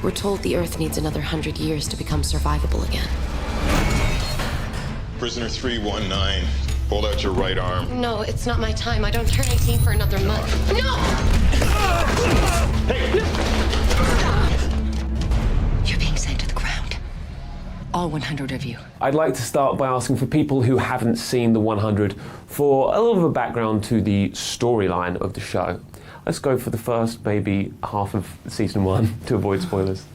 We're told the Earth needs another 100 years to become survivable again. Prisoner 319, hold out your right arm. No, it's not my time. I don't turn 18 for another month. No! Hey! You're being sent to the ground. All 100 of you. I'd like to start by asking for people who haven't seen the 100 for a little bit of a background to the storyline of the show. Let's go for the first maybe half of season 1 to avoid spoilers.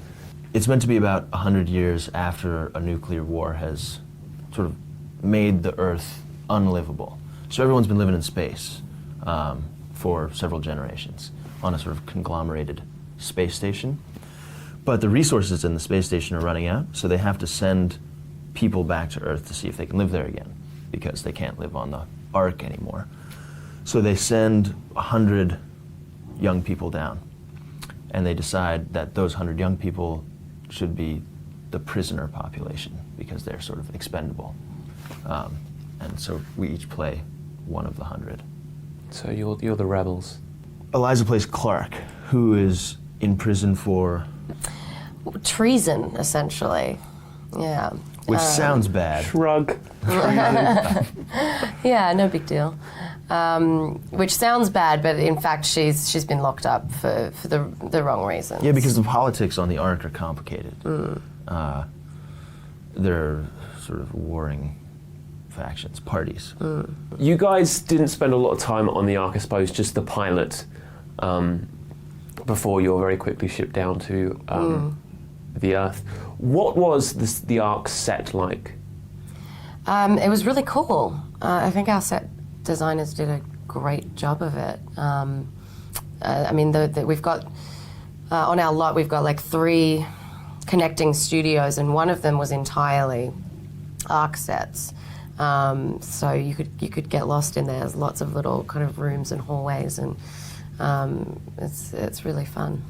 It's meant to be about 100 years after a nuclear war has sort of made the Earth unlivable. So everyone's been living in space for several generations on a sort of conglomerated space station. But the resources in the space station are running out, so they have to send people back to Earth to see if they can live there again, because they can't live on the Ark anymore. So they send 100 young people down, and they decide that those 100 young people should be the prisoner population because they're sort of expendable. And so we each play one of the 100. So you're the rebels. Eliza plays Clarke, who is in prison for... treason, essentially. Yeah. Which sounds bad. Shrug. Yeah, no big deal. Which sounds bad, but in fact she's been locked up for the wrong reasons. Yeah, because the politics on the Ark are complicated. They're sort of warring factions, parties. You guys didn't spend a lot of time on the Ark, I suppose, just the pilot, before you were very quickly shipped down to the Earth. What was the Ark set like? It was really cool. I think our set designers did a great job of it. I mean, we've got, on our lot, we've got like 3 connecting studios, and one of them was entirely Ark sets. So you could get lost in there. There's lots of little kind of rooms and hallways, and it's really fun.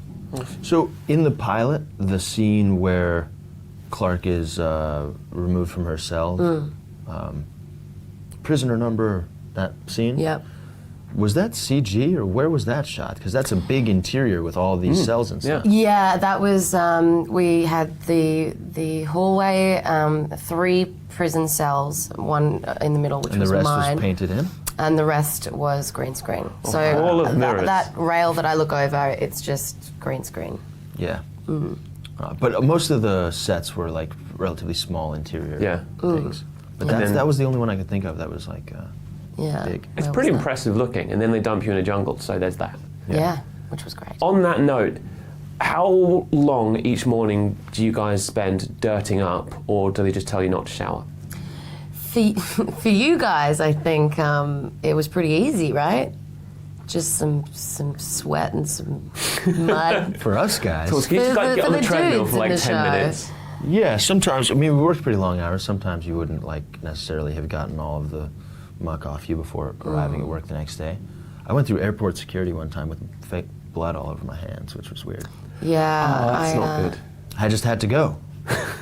So in the pilot, the scene where Clarke is removed from her cell, prisoner number, that scene? Yep. Was that CG, or where was that shot? Because that's a big interior with all these cells and stuff. Yeah, that was, we had the hallway, 3 prison cells, one in the middle, which was mine. And the rest was painted in? And the rest was green screen. So all of mirrors. that rail that I look over, it's just green screen. Yeah. But most of the sets were like relatively small interior things. But that was the only one I could think of that was like big. It's pretty impressive looking, and then they dump you in a jungle, so there's that. Yeah, which was great. On that note, how long each morning do you guys spend dirting up, or do they just tell you not to shower? For you guys, I think it was pretty easy, right? Just some sweat and some mud. For us guys. So you just get on the treadmill for like 10 minutes. Yeah, sometimes, I mean, we worked pretty long hours. Sometimes you wouldn't like necessarily have gotten all of the muck off you before arriving at work the next day. I went through airport security one time with fake blood all over my hands, which was weird. Yeah. Oh, that's not good. I just had to go.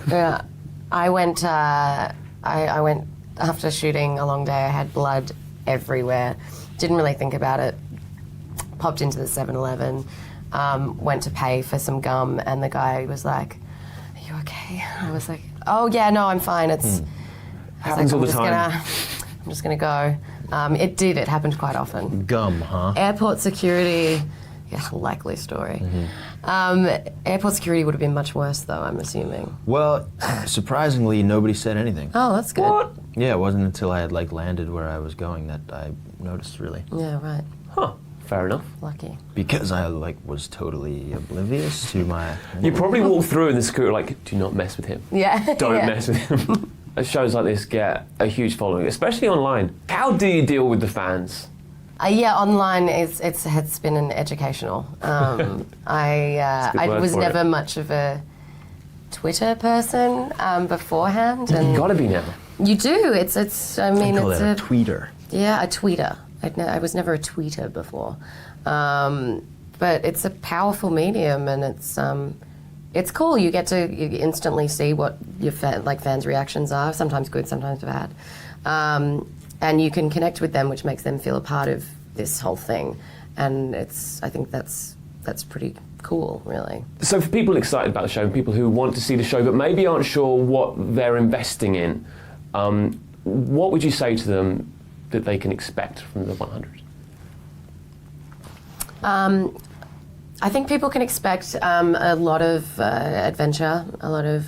Yeah. I went after shooting a long day. I had blood everywhere. Didn't really think about it. Popped into the 7-Eleven, went to pay for some gum, and the guy was like, "Are you okay?" I was like, "Oh yeah, no, I'm fine." It's happens all the time. I'm just gonna go. It happened quite often. Gum, huh? Airport security, yeah, likely story. Airport security would have been much worse though, I'm assuming. Well, surprisingly, nobody said anything. Oh, that's good. What? Yeah, it wasn't until I had like landed where I was going that I noticed, really. Yeah, right. Huh, fair enough. Lucky. Because I like was totally oblivious to my... You probably walk through in the scooter like, do not mess with him. Yeah. Don't yeah. mess with him. Shows like this get a huge following, especially online. How do you deal with the fans? Yeah, online it's been an educational. I was never much of a Twitter person beforehand, and You gotta be now. you do. It's. I mean, I call it's it a tweeter. Yeah, a tweeter. I was never a tweeter before, but it's a powerful medium, and it's cool. You get to instantly see what your fans' reactions are. Sometimes good, sometimes bad. And you can connect with them, which makes them feel a part of this whole thing. And I think that's that's pretty cool, really. So for people excited about the show, and people who want to see the show but maybe aren't sure what they're investing in, what would you say to them that they can expect from the 100? I think people can expect a lot of adventure, a lot of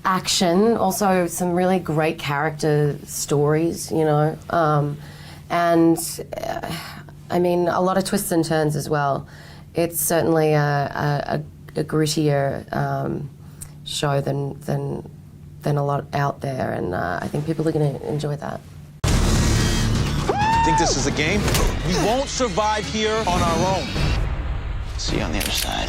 action, also some really great character stories, you know, and I mean a lot of twists and turns as well. It's certainly a grittier show than a lot out there, and I think people are going to enjoy that. Think this is a game? We won't survive here on our own. See you on the other side.